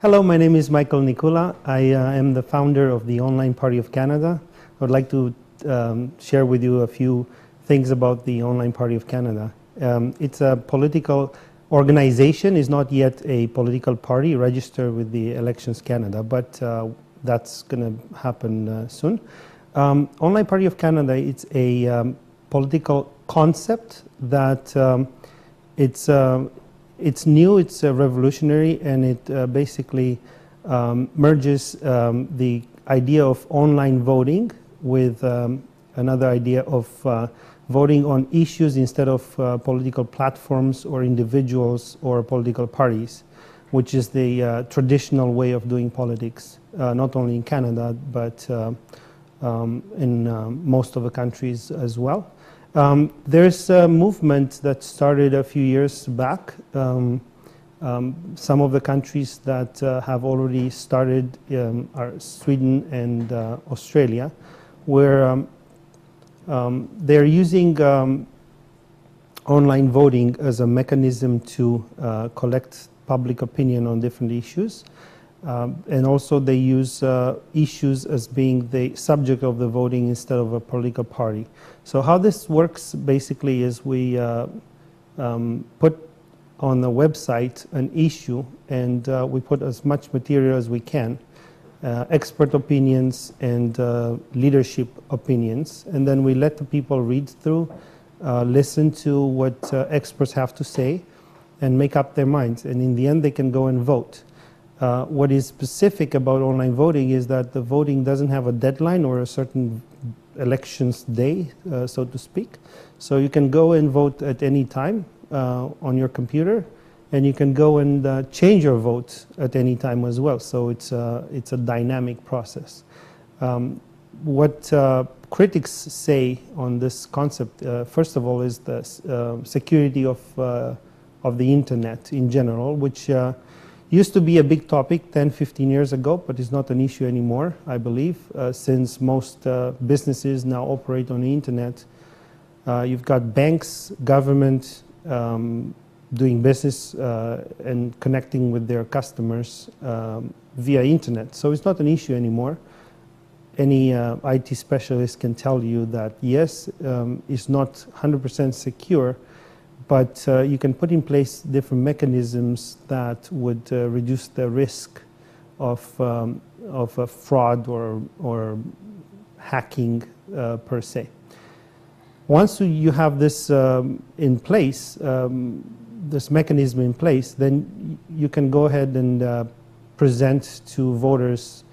Hello, my name is Michael Nikula. I am the founder of the Online Party of Canada. I would like to share with you a few things about the Online Party of Canada. It's a political organization, is not yet a political party registered with the Elections Canada, but that's going to happen soon. Online Party of Canada, it's a political concept that it's new, it's revolutionary, and it basically merges the idea of online voting with another idea of voting on issues instead of political platforms or individuals or political parties, which is the traditional way of doing politics, not only in Canada, but in most of the countries as well. There's a movement that started a few years back. Some of the countries that have already started are Sweden and Australia, where they're using online voting as a mechanism to collect public opinion on different issues. And also they use issues as being the subject of the voting instead of a political party. So how this works basically is we put on the website an issue, and we put as much material as we can, expert opinions and leadership opinions, and then we let the people read through, listen to what experts have to say, and make up their minds. And in the end, they can go and vote. What is specific about online voting is that the voting doesn't have a deadline or a certain elections day, so to speak. So you can go and vote at any time on your computer, and you can go and change your vote at any time as well. So it's a dynamic process. What critics say on this concept, first of all, is the security of the internet in general, which used to be a big topic 10, 15 years ago, but it's not an issue anymore, I believe, since most businesses now operate on the internet. You've got banks, government doing business and connecting with their customers via internet. So it's not an issue anymore. Any IT specialist can tell you that, yes, it's not 100% secure, but you can put in place different mechanisms that would reduce the risk of a fraud or hacking per se. Once you have this in place, this mechanism in place, then you can go ahead and present to voters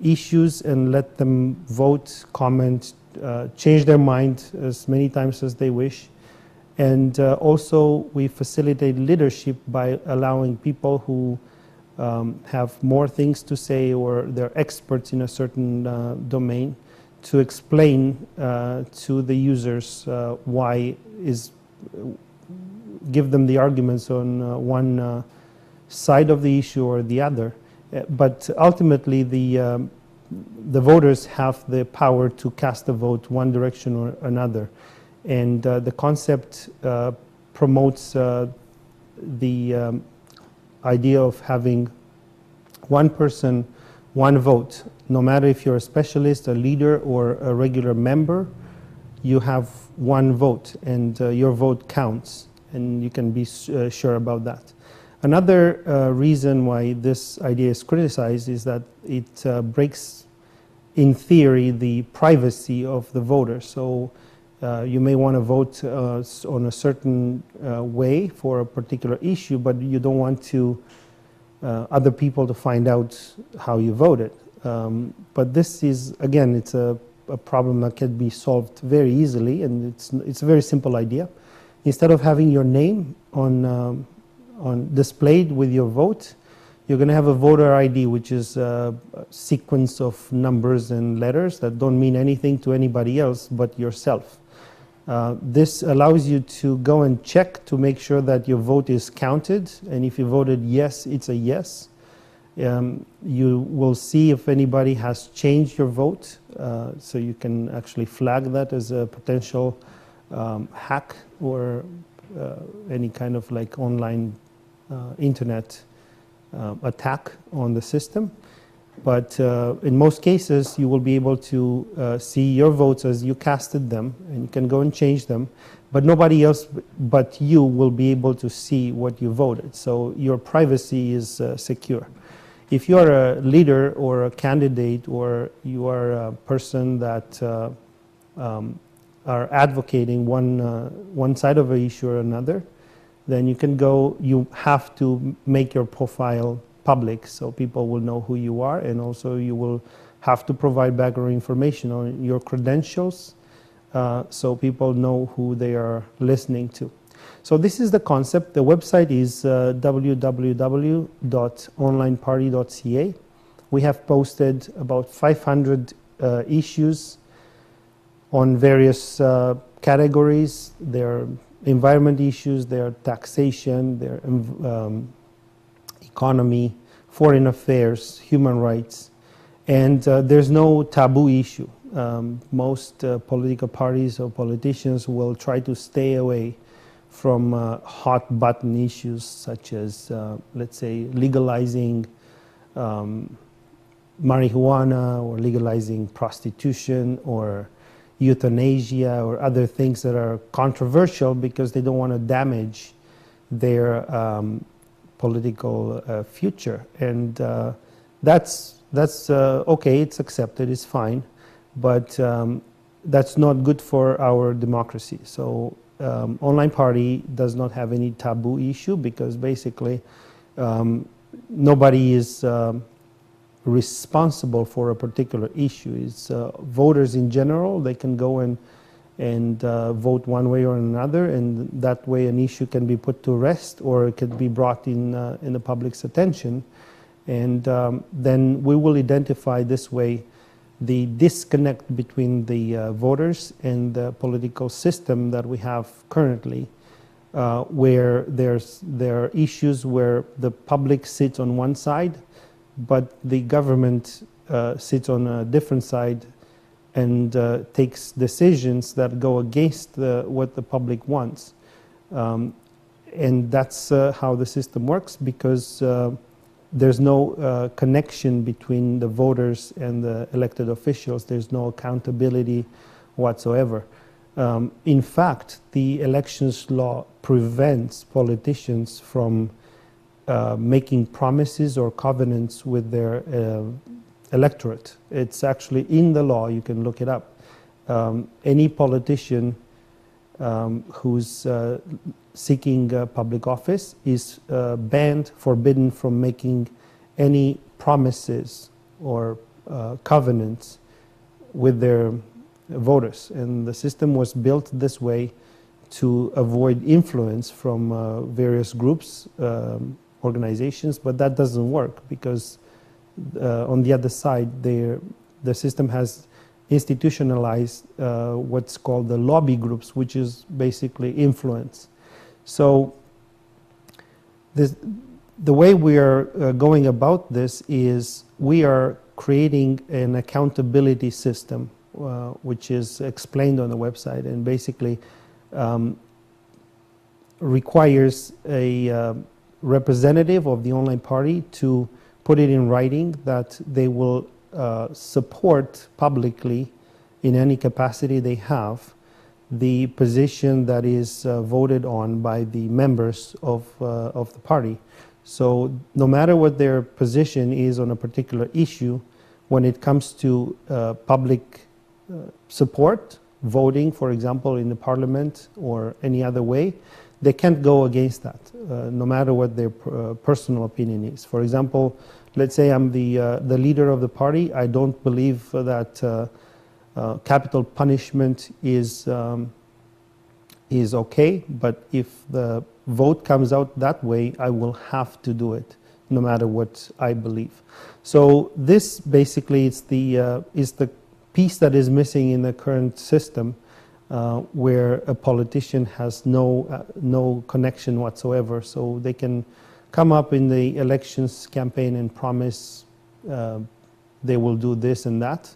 issues and let them vote, comment, change their mind as many times as they wish. And also we facilitate leadership by allowing people who have more things to say or they're experts in a certain domain to explain to the users why give them the arguments on one side of the issue or the other. But ultimately the voters have the power to cast a vote one direction or another. And the concept promotes the idea of having one person, one vote. No matter if you're a specialist, a leader, or a regular member, you have one vote, and your vote counts, and you can be sure about that. Another reason why this idea is criticized is that it breaks, in theory, the privacy of the voter. So you may want to vote on a certain way for a particular issue, but you don't want to other people to find out how you voted. But this is, again, it's a problem that can be solved very easily, and it's a very simple idea. Instead of having your name on displayed with your vote, you're going to have a voter ID, which is a sequence of numbers and letters that don't mean anything to anybody else but yourself. This allows you to go and check to make sure that your vote is counted, and if you voted yes, it's a yes. You will see if anybody has changed your vote, so you can actually flag that as a potential hack or any kind of like online internet attack on the system. But in most cases, you will be able to see your votes as you casted them, and you can go and change them. But nobody else but you will be able to see what you voted. So your privacy is secure. If you are a leader or a candidate, or you are a person that are advocating one side of an issue or another, then you can go, you have to make your profile public so people will know who you are, and also you will have to provide background information on your credentials so people know who they are listening to. So this is the concept. The website is www.onlineparty.ca. We have posted about 500 issues on various categories. There are environment issues, there are taxation, there are economy, foreign affairs, human rights, and there's no taboo issue. Most political parties or politicians will try to stay away from hot button issues such as, let's say, legalizing marijuana, or legalizing prostitution, or euthanasia, or other things that are controversial because they don't want to damage their political future. And that's okay, it's accepted, it's fine, but that's not good for our democracy. So Online Party does not have any taboo issue, because basically nobody is responsible for a particular issue. It's voters in general. They can go and vote one way or another, and that way an issue can be put to rest, or it could be brought in the public's attention, and then we will identify this way the disconnect between the voters and the political system that we have currently, where there are issues where the public sits on one side, but the government sits on a different side and takes decisions that go against what the public wants. And that's how the system works, because there's no connection between the voters and the elected officials. There's no accountability whatsoever. In fact, the elections law prevents politicians from making promises or covenants with their electorate. It's actually in the law, you can look it up. Any politician who's seeking public office is banned, forbidden from making any promises or covenants with their voters. And the system was built this way to avoid influence from various groups, organizations, but that doesn't work, because on the other side, the system has institutionalized what's called the lobby groups, which is basically influence. So the way we are going about this is we are creating an accountability system, which is explained on the website, and basically requires a representative of the Online Party to put it in writing that they will support publicly, in any capacity they have, the position that is voted on by the members of the party. So no matter what their position is on a particular issue, when it comes to public support, voting, for example, in the parliament or any other way, they can't go against that, no matter what their personal opinion is. For example, let's say I'm the leader of the party. I don't believe that capital punishment is okay, but if the vote comes out that way, I will have to do it, no matter what I believe. So this basically is the piece that is missing in the current system, where a politician has no connection whatsoever. So they can come up in the elections campaign and promise they will do this and that,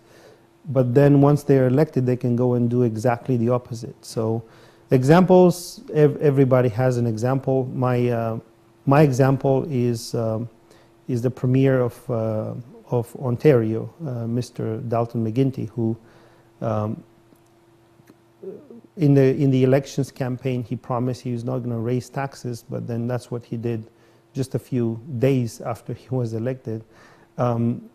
but then once they're elected, they can go and do exactly the opposite. So Examples, everybody has an example. My example is the Premier of Ontario, Mr. Dalton McGuinty, who in the elections campaign, he promised he was not going to raise taxes, but then that's what he did just a few days after he was elected. I'm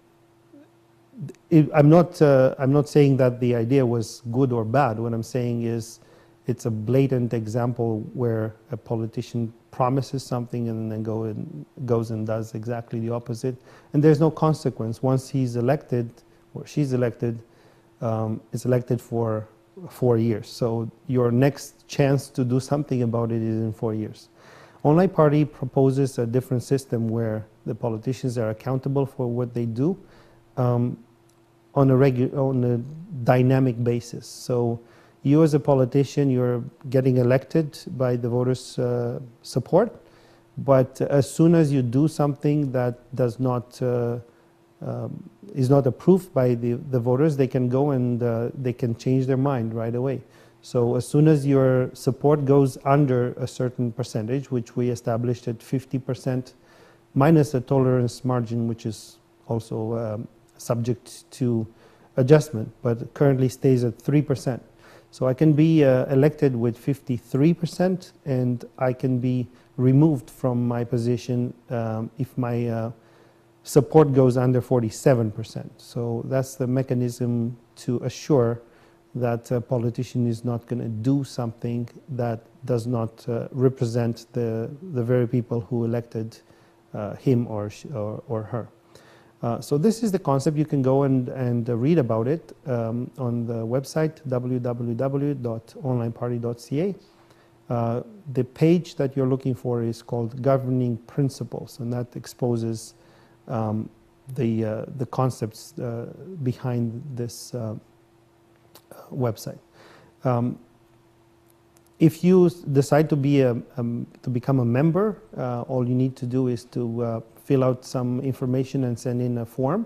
not saying that the idea was good or bad. What I'm saying is it's a blatant example where a politician promises something and then goes and does exactly the opposite. And there's no consequence. Once he's elected or she's elected, it's elected for 4 years. So your next chance to do something about it is in 4 years. Online Party proposes a different system where the politicians are accountable for what they do on a dynamic basis. So you as a politician, you're getting elected by the voters' support, but as soon as you do something that does not is not approved by the voters, they can go and they can change their mind right away. So as soon as your support goes under a certain percentage, which we established at 50% minus a tolerance margin, which is also subject to adjustment, but currently stays at 3%. So I can be elected with 53% and I can be removed from my position if my support goes under 47%. So that's the mechanism to assure that a politician is not going to do something that does not represent the very people who elected him or her. So this is the concept. You can go and read about it on the website www.onlineparty.ca. The page that you're looking for is called Governing Principles, and that exposes the concepts behind this website. If you decide to become a member, all you need to do is to fill out some information and send in a form.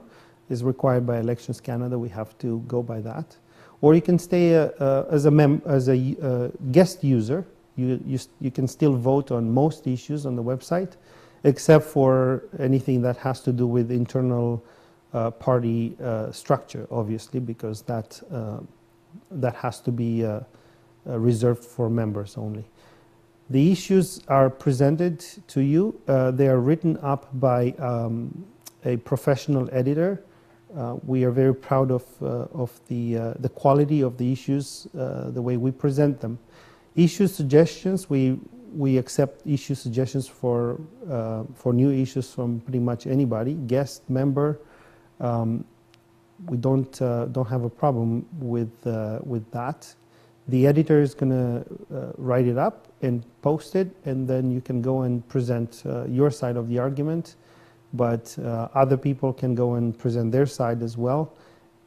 It's required by Elections Canada. We have to go by that. Or you can stay as a guest user. You can still vote on most issues on the website, except for anything that has to do with internal party structure, obviously, because that has to be reserved for members only. The issues are presented to you. They are written up by a professional editor. We are very proud of the quality of the issues, the way we present them. Issue suggestions, we accept issue suggestions for new issues from pretty much anybody, guest, member. We don't have a problem with that. The editor is going to write it up and post it, and then you can go and present your side of the argument, but other people can go and present their side as well,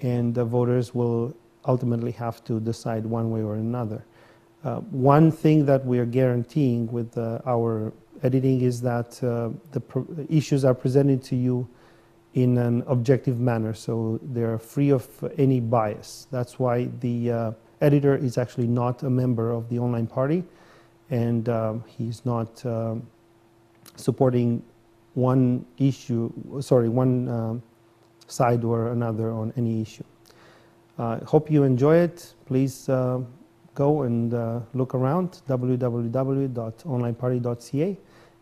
and the voters will ultimately have to decide one way or another. One thing that we are guaranteeing with our editing is that the issues are presented to you in an objective manner, so they're free of any bias. That's why the editor is actually not a member of the Online Party, and he's not supporting one side or another on any issue. Hope you enjoy it. Please go and look around, www.onlineparty.ca.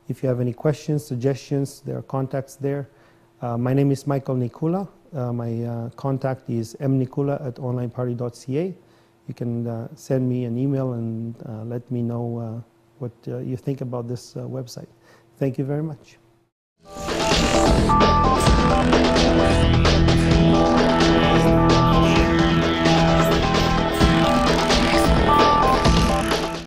If you have any questions, suggestions, there are contacts there. My name is Michael Nikula. My contact is mnikula@onlineparty.ca. You can send me an email and let me know what you think about this website. Thank you very much.